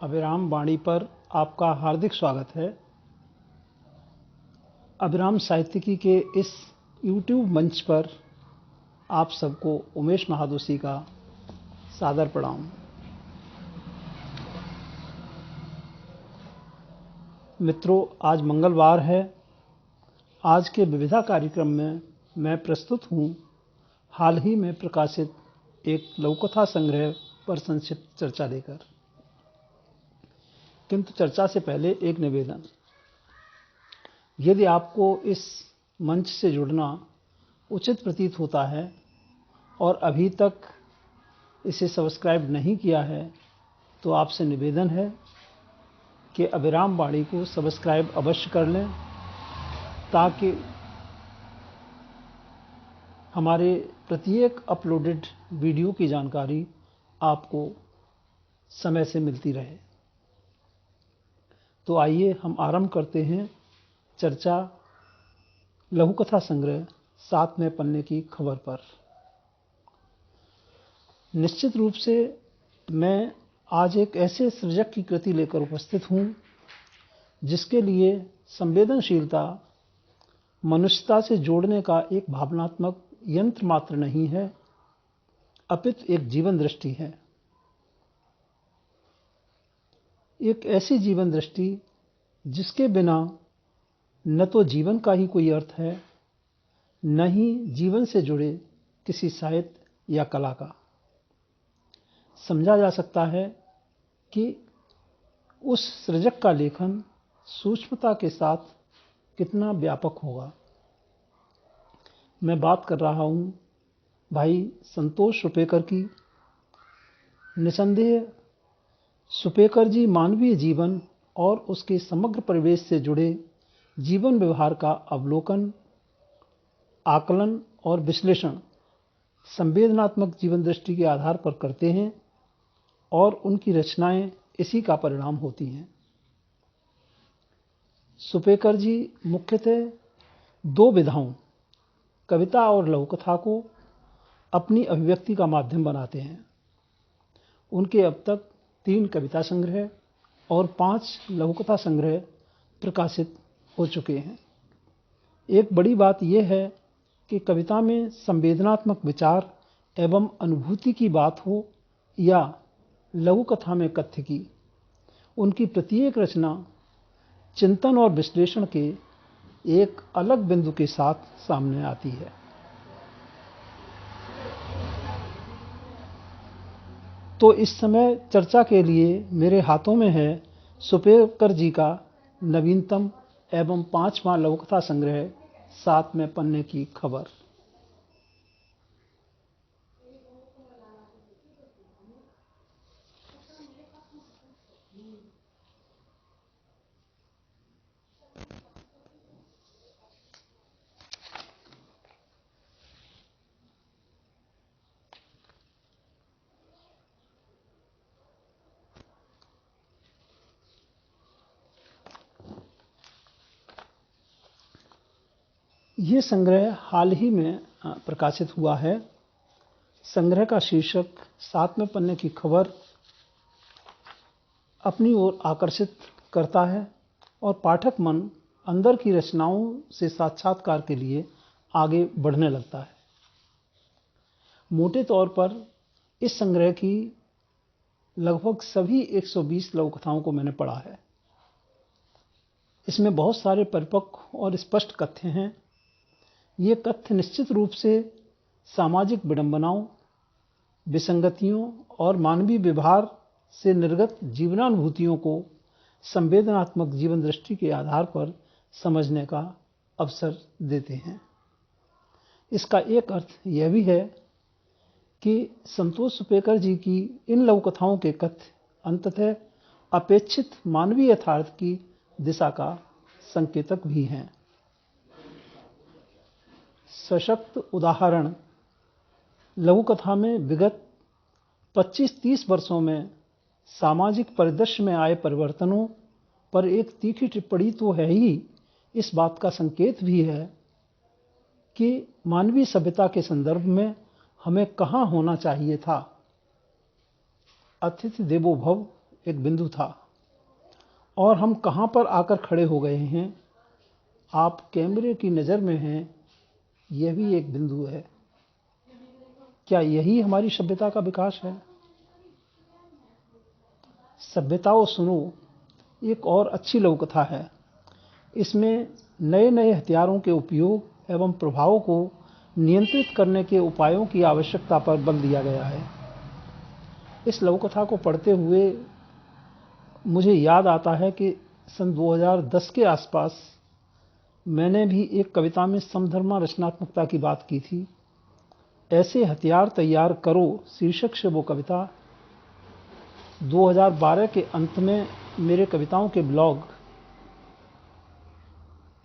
अभिराम वाणी पर आपका हार्दिक स्वागत है। अभिराम साहित्यिकी के इस YouTube मंच पर आप सबको उमेश महादोशी का सादर प्रणाम। मित्रों, आज मंगलवार है। आज के विविधा कार्यक्रम में मैं प्रस्तुत हूँ हाल ही में प्रकाशित एक लघुकथा संग्रह पर संक्षिप्त चर्चा देकर। किंतु चर्चा से पहले एक निवेदन। यदि आपको इस मंच से जुड़ना उचित प्रतीत होता है और अभी तक इसे सब्सक्राइब नहीं किया है तो आपसे निवेदन है कि अभिराम वाणी को सब्सक्राइब अवश्य कर लें, ताकि हमारे प्रत्येक अपलोडेड वीडियो की जानकारी आपको समय से मिलती रहे। तो आइए हम आरंभ करते हैं चर्चा लघुकथा संग्रह 7वें पन्ने की खबर पर। निश्चित रूप से मैं आज एक ऐसे सृजक की कृति लेकर उपस्थित हूँ जिसके लिए संवेदनशीलता मनुष्यता से जोड़ने का एक भावनात्मक यंत्र मात्र नहीं है, अपितु एक जीवन दृष्टि है। एक ऐसी जीवन दृष्टि जिसके बिना न तो जीवन का ही कोई अर्थ है, न ही जीवन से जुड़े किसी साहित्य या कला का। समझा जा सकता है कि उस सृजक का लेखन सूक्ष्मता के साथ कितना व्यापक होगा। मैं बात कर रहा हूँ भाई संतोष सुपेकर की। निसंदेह सुपेकर जी मानवीय जीवन और उसके समग्र परिवेश से जुड़े जीवन व्यवहार का अवलोकन, आकलन और विश्लेषण संवेदनात्मक जीवन दृष्टि के आधार पर करते हैं और उनकी रचनाएं इसी का परिणाम होती हैं। सुपेकर जी मुख्यतः दो विधाओं, कविता और लघुकथा को अपनी अभिव्यक्ति का माध्यम बनाते हैं। उनके अब तक 3 कविता संग्रह और 5 लघुकथा संग्रह प्रकाशित हो चुके हैं। एक बड़ी बात यह है कि कविता में संवेदनात्मक विचार एवं अनुभूति की बात हो या लघुकथा में कथ्य की, उनकी प्रत्येक रचना चिंतन और विश्लेषण के एक अलग बिंदु के साथ सामने आती है। तो इस समय चर्चा के लिए मेरे हाथों में है सुपेकर जी का नवीनतम एवं 5वां लघुकथा संग्रह 7वें पन्ने की खबर। ये संग्रह हाल ही में प्रकाशित हुआ है। संग्रह का शीर्षक 7वें पन्ने की खबर अपनी ओर आकर्षित करता है और पाठक मन अंदर की रचनाओं से साक्षात्कार के लिए आगे बढ़ने लगता है। मोटे तौर पर इस संग्रह की लगभग सभी 120 लघुकथाओं को मैंने पढ़ा है। इसमें बहुत सारे परिपक्व और स्पष्ट कथ्य हैं। ये तथ्य निश्चित रूप से सामाजिक विडंबनाओं, विसंगतियों और मानवीय व्यवहार से निर्गत जीवनानुभूतियों को संवेदनात्मक जीवन दृष्टि के आधार पर समझने का अवसर देते हैं। इसका एक अर्थ यह भी है कि संतोष सुपेकर जी की इन लघुकथाओं के कथ्य अंततः अपेक्षित मानवीय यथार्थ की दिशा का संकेतक भी हैं। सशक्त उदाहरण लघुकथा में विगत 25-30 वर्षों में सामाजिक परिदृश्य में आए परिवर्तनों पर एक तीखी टिप्पणी तो है ही, इस बात का संकेत भी है कि मानवीय सभ्यता के संदर्भ में हमें कहाँ होना चाहिए था। अतिथि देवो भव एक बिंदु था और हम कहाँ पर आकर खड़े हो गए हैं। आप कैमरे की नज़र में हैं, यह भी एक बिंदु है। क्या यही हमारी सभ्यता का विकास है? सभ्यताओं सुनो एक और अच्छी लघु कथा है। इसमें नए नए हथियारों के उपयोग एवं प्रभावों को नियंत्रित करने के उपायों की आवश्यकता पर बल दिया गया है। इस लघु कथा को पढ़ते हुए मुझे याद आता है कि सन 2010 के आसपास मैंने भी एक कविता में समधर्मा रचनात्मकता की बात की थी। ऐसे हथियार तैयार करो शीर्षक से वो कविता 2012 के अंत में मेरे कविताओं के ब्लॉग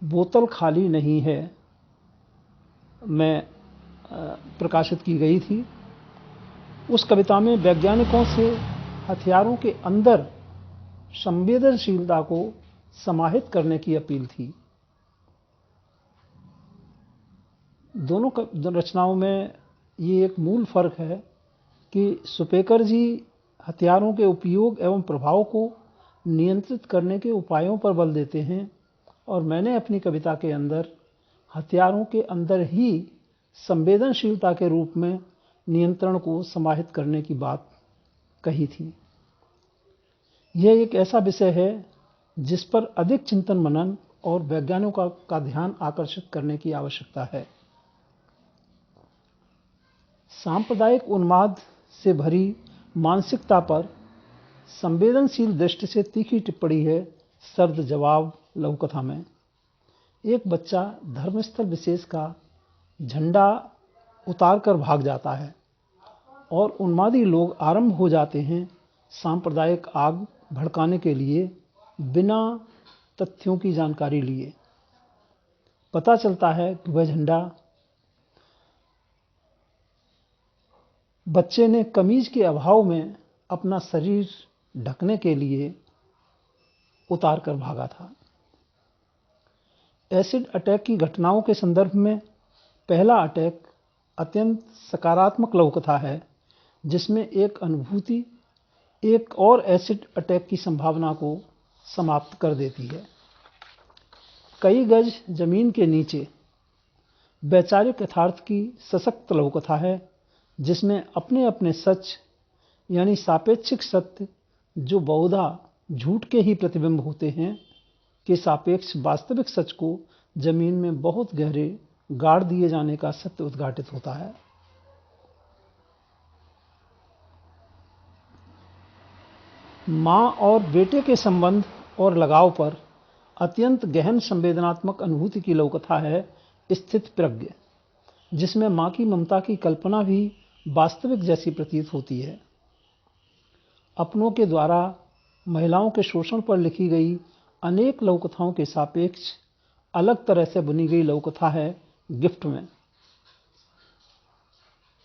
बोतल खाली नहीं है में प्रकाशित की गई थी। उस कविता में वैज्ञानिकों से हथियारों के अंदर संवेदनशीलता को समाहित करने की अपील थी। दोनों रचनाओं में ये एक मूल फर्क है कि सुपेकर जी हथियारों के उपयोग एवं प्रभाव को नियंत्रित करने के उपायों पर बल देते हैं और मैंने अपनी कविता के अंदर हथियारों के अंदर ही संवेदनशीलता के रूप में नियंत्रण को समाहित करने की बात कही थी। यह एक ऐसा विषय है जिस पर अधिक चिंतन मनन और वैज्ञानिकों का ध्यान आकर्षित करने की आवश्यकता है। सांप्रदायिक उन्माद से भरी मानसिकता पर संवेदनशील दृष्टि से तीखी टिप्पणी है सर्द जवाब लघु कथा में। एक बच्चा धर्मस्थल विशेष का झंडा उतार कर भाग जाता है और उन्मादी लोग आरंभ हो जाते हैं सांप्रदायिक आग भड़काने के लिए बिना तथ्यों की जानकारी लिए। पता चलता है कि वह झंडा बच्चे ने कमीज के अभाव में अपना शरीर ढकने के लिए उतार कर भागा था। एसिड अटैक की घटनाओं के संदर्भ में पहला अटैक अत्यंत सकारात्मक लघु कथा है जिसमें एक अनुभूति एक और एसिड अटैक की संभावना को समाप्त कर देती है। कई गज जमीन के नीचे वैचारिक यथार्थ की सशक्त लघु कथा है जिसमें अपने अपने सच यानी सापेक्षिक सत्य जो बहुधा झूठ के ही प्रतिबिंब होते हैं के सापेक्ष वास्तविक सच को जमीन में बहुत गहरे गाड़ दिए जाने का सत्य उद्घाटित होता है। मां और बेटे के संबंध और लगाव पर अत्यंत गहन संवेदनात्मक अनुभूति की लघु कथा है स्थित प्रज्ञ, जिसमें मां की ममता की कल्पना भी वास्तविक जैसी प्रतीत होती है। अपनों के द्वारा महिलाओं के शोषण पर लिखी गई अनेक लघु कथाओं के सापेक्ष अलग तरह से बुनी गई लघु कथा है गिफ्ट में।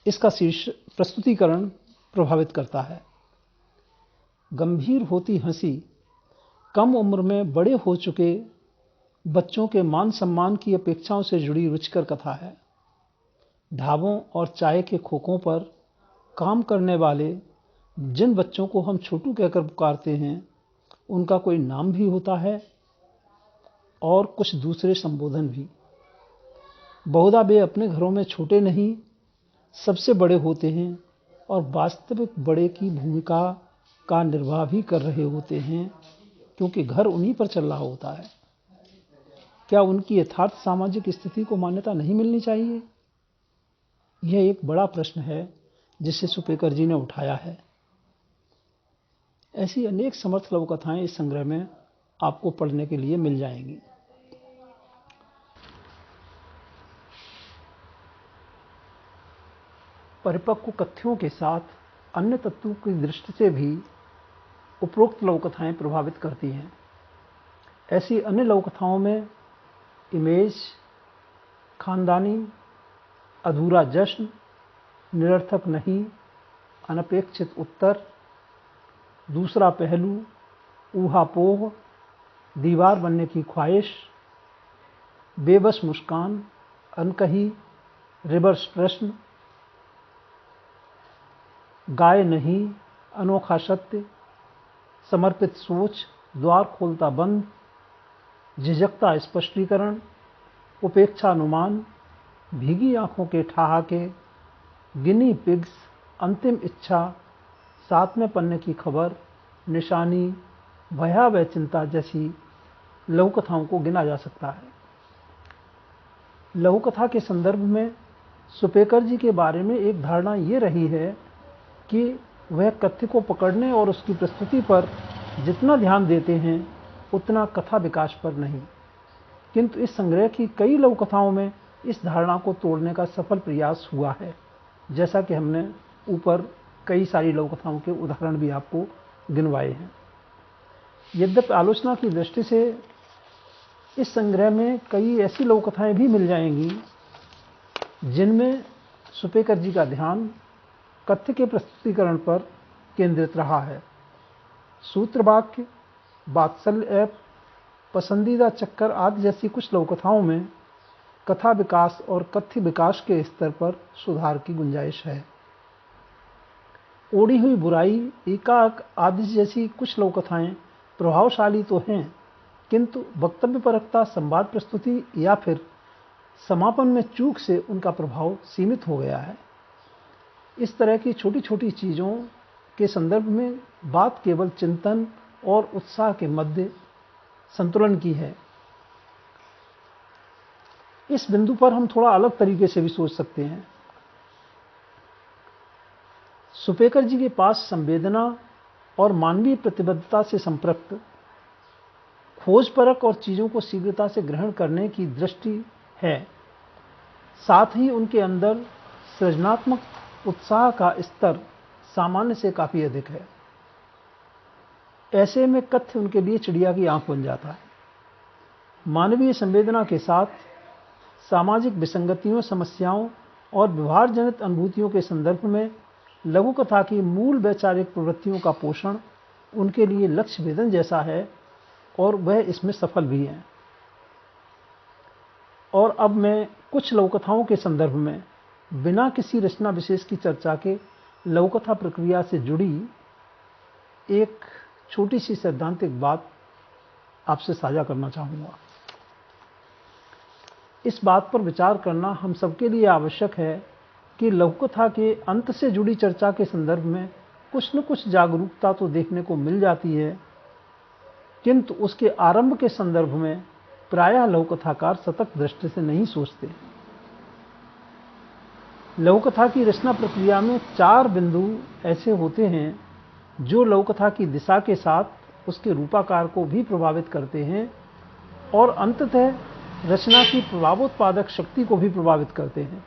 इसका शीर्ष प्रस्तुतिकरण प्रभावित करता है। गंभीर होती हंसी कम उम्र में बड़े हो चुके बच्चों के मान सम्मान की अपेक्षाओं से जुड़ी रुचिकर कथा है। ढाबों और चाय के खोखों पर काम करने वाले जिन बच्चों को हम छोटू कहकर पुकारते हैं उनका कोई नाम भी होता है और कुछ दूसरे संबोधन भी। बहुधा वे अपने घरों में छोटे नहीं सबसे बड़े होते हैं और वास्तविक बड़े की भूमिका का निर्वाह भी कर रहे होते हैं क्योंकि घर उन्हीं पर चल रहा होता है। क्या उनकी यथार्थ सामाजिक स्थिति को मान्यता नहीं मिलनी चाहिए? यह एक बड़ा प्रश्न है जिसे सुपेकर जी ने उठाया है। ऐसी अनेक समर्थ लघु कथाएं इस संग्रह में आपको पढ़ने के लिए मिल जाएंगी। परिपक्व कथ्यों के साथ अन्य तत्वों की दृष्टि से भी उपरोक्त लघु कथाएं प्रभावित करती हैं। ऐसी अन्य लघु कथाओं में इमेज, खानदानी, अधूरा जश्न, निरर्थक नहीं, अनपेक्षित उत्तर, दूसरा पहलू, ऊहापोह, दीवार बनने की ख्वाहिश, बेबस मुस्कान, अनकही, रिवर्स प्रश्न, गाय नहीं, अनोखा सत्य, समर्पित सोच, द्वार खोलता बंद, झिझकता स्पष्टीकरण, उपेक्षा अनुमान, भीगी आंखों के ठहाके, गिनी पिग्स, अंतिम इच्छा, सातवें पन्ने की खबर, निशानी, भयावह चिंता जैसी लघु कथाओं को गिना जा सकता है। लघु कथा के संदर्भ में सुपेकर जी के बारे में एक धारणा ये रही है कि वह कथ्य को पकड़ने और उसकी प्रस्तुति पर जितना ध्यान देते हैं उतना कथा विकास पर नहीं, किंतु इस संग्रह की कई लघु कथाओं में इस धारणा को तोड़ने का सफल प्रयास हुआ है, जैसा कि हमने ऊपर कई सारी लघु कथाओं के उदाहरण भी आपको गिनवाए हैं। यद्यपि आलोचना की दृष्टि से इस संग्रह में कई ऐसी लघु कथाएं भी मिल जाएंगी जिनमें सुपेकर जी का ध्यान कथ्य के प्रस्तुतिकरण पर केंद्रित रहा है। सूत्र वाक्य, वात्सल्य ऐप, पसंदीदा चक्कर आदि जैसी कुछ लघु कथाओं में कथा विकास और कथ्य विकास के स्तर पर सुधार की गुंजाइश है। ओढ़ी हुई बुराई, एकाक आदि जैसी कुछ लघु कथाएं प्रभावशाली तो हैं, किंतु वक्तव्यपरकता, संवाद प्रस्तुति या फिर समापन में चूक से उनका प्रभाव सीमित हो गया है। इस तरह की छोटी छोटी चीजों के संदर्भ में बात केवल चिंतन और उत्साह के मध्य संतुलन की है। इस बिंदु पर हम थोड़ा अलग तरीके से भी सोच सकते हैं। सुपेकर जी के पास संवेदना और मानवीय प्रतिबद्धता से संपृक्त, खोजपरक और चीजों को शीघ्रता से ग्रहण करने की दृष्टि है। साथ ही उनके अंदर सृजनात्मक उत्साह का स्तर सामान्य से काफी अधिक है। ऐसे में कथ्य उनके लिए चिड़िया की आंख बन जाता है। मानवीय संवेदना के साथ सामाजिक विसंगतियों, समस्याओं और व्यवहार जनित अनुभूतियों के संदर्भ में लघु कथा की मूल वैचारिक प्रवृत्तियों का पोषण उनके लिए लक्ष्य भेदन जैसा है और वह इसमें सफल भी हैं। और अब मैं कुछ लघु कथाओं के संदर्भ में बिना किसी रचना विशेष की चर्चा के लघु कथा प्रक्रिया से जुड़ी एक छोटी सी सैद्धांतिक बात आपसे साझा करना चाहूँगा। इस बात पर विचार करना हम सबके लिए आवश्यक है कि लघु कथा के अंत से जुड़ी चर्चा के संदर्भ में कुछ न कुछ जागरूकता तो देखने को मिल जाती है, किंतु उसके आरंभ के संदर्भ में प्रायः लघु कथाकार सतत दृष्टि से नहीं सोचते। लघु कथा की रचना प्रक्रिया में 4 बिंदु ऐसे होते हैं जो लघु कथा की दिशा के साथ उसके रूपाकार को भी प्रभावित करते हैं और अंततः रचना की प्रभावोत्पादक शक्ति को भी प्रभावित करते हैं।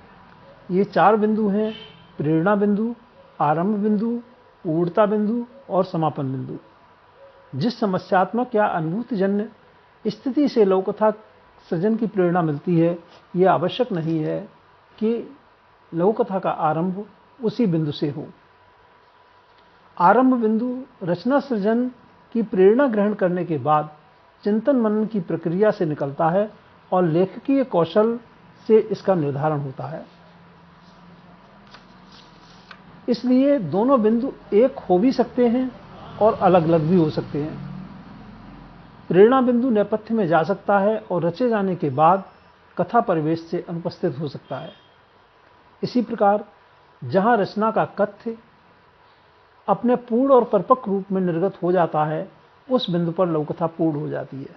ये 4 बिंदु हैं: प्रेरणा बिंदु, आरंभ बिंदु, ऊर्धता बिंदु और समापन बिंदु। जिस समस्यात्मक या अनुभूतिजन्य स्थिति से लघु कथा सृजन की प्रेरणा मिलती है, यह आवश्यक नहीं है कि लघु कथा का आरंभ उसी बिंदु से हो। आरंभ बिंदु रचना सृजन की प्रेरणा ग्रहण करने के बाद चिंतन मनन की प्रक्रिया से निकलता है और लेखकीय कौशल से इसका निर्धारण होता है। इसलिए दोनों बिंदु एक हो भी सकते हैं और अलग अलग भी हो सकते हैं। प्रेरणा बिंदु नेपथ्य में जा सकता है और रचे जाने के बाद कथा परिवेश से अनुपस्थित हो सकता है। इसी प्रकार जहां रचना का कथ्य अपने पूर्ण और परिपक्व रूप में निर्गत हो जाता है, उस बिंदु पर लघु कथा पूर्ण हो जाती है।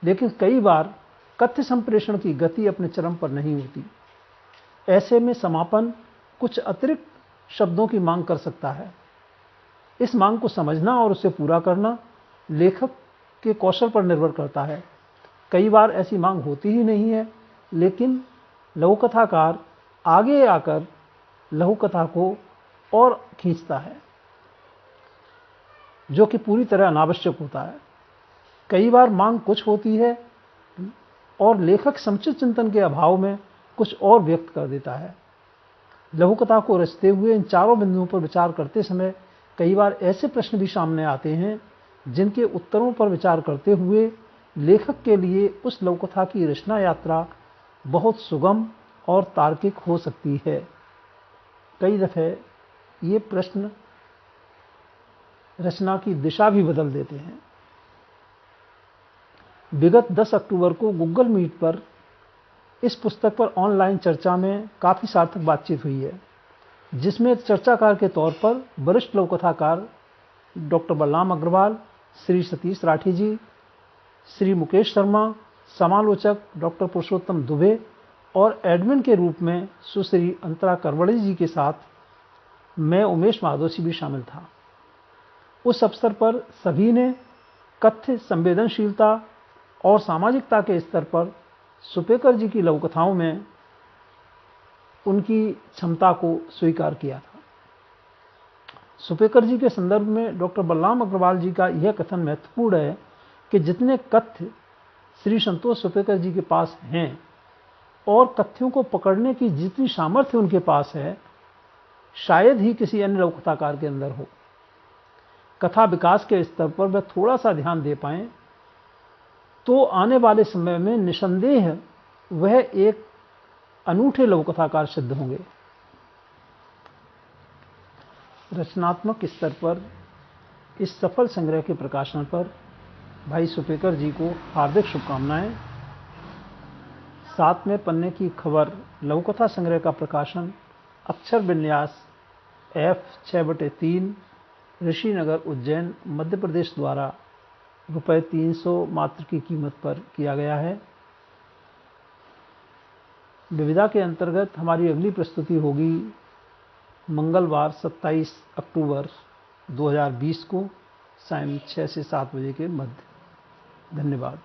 लेकिन कई बार कथ्य संप्रेषण की गति अपने चरम पर नहीं होती। ऐसे में समापन कुछ अतिरिक्त शब्दों की मांग कर सकता है। इस मांग को समझना और उसे पूरा करना लेखक के कौशल पर निर्भर करता है। कई बार ऐसी मांग होती ही नहीं है, लेकिन लघु कथाकार आगे आकर लघु कथा को और खींचता है, जो कि पूरी तरह अनावश्यक होता है। कई बार मांग कुछ होती है और लेखक समुचित चिंतन के अभाव में कुछ और व्यक्त कर देता है। लघु कथा को रचते हुए इन 4 बिंदुओं पर विचार करते समय कई बार ऐसे प्रश्न भी सामने आते हैं जिनके उत्तरों पर विचार करते हुए लेखक के लिए उस लघु कथा की रचना यात्रा बहुत सुगम और तार्किक हो सकती है। कई दफे ये प्रश्न रचना की दिशा भी बदल देते हैं। विगत 10 अक्टूबर को गूगल मीट पर इस पुस्तक पर ऑनलाइन चर्चा में काफ़ी सार्थक बातचीत हुई है, जिसमें चर्चाकार के तौर पर वरिष्ठ लघु कथाकार डॉक्टर बलराम अग्रवाल, श्री सतीश राठी जी, श्री मुकेश शर्मा, समालोचक डॉक्टर पुरुषोत्तम दुबे और एडमिन के रूप में सुश्री अंतरा करवड़े जी के साथ मैं उमेश महादोशी भी शामिल था। उस अवसर पर सभी ने कथ्य संवेदनशीलता और सामाजिकता के स्तर पर सुपेकर जी की लघु कथाओं में उनकी क्षमता को स्वीकार किया था। सुपेकर जी के संदर्भ में डॉक्टर बलराम अग्रवाल जी का यह कथन महत्वपूर्ण है कि जितने कथ्य श्री संतोष सुपेकर जी के पास हैं और कथ्यों को पकड़ने की जितनी सामर्थ्य उनके पास है, शायद ही किसी अन्य लघु कथाकार के अंदर हो। कथा विकास के स्तर पर वह थोड़ा सा ध्यान दे पाएं तो आने वाले समय में निसंदेह वह एक अनूठे लघु कथाकार सिद्ध होंगे। रचनात्मक स्तर पर इस सफल संग्रह के प्रकाशन पर भाई सुपेकर जी को हार्दिक शुभकामनाएं। 7वें पन्ने की खबर लघु कथा संग्रह का प्रकाशन अक्षर विन्यास F6/3 ऋषिनगर उज्जैन मध्य प्रदेश द्वारा ₹300 मात्र की कीमत पर किया गया है। विविधा के अंतर्गत हमारी अगली प्रस्तुति होगी मंगलवार 27 अक्टूबर 2020 को सायं 6 से 7 बजे के मध्य। धन्यवाद।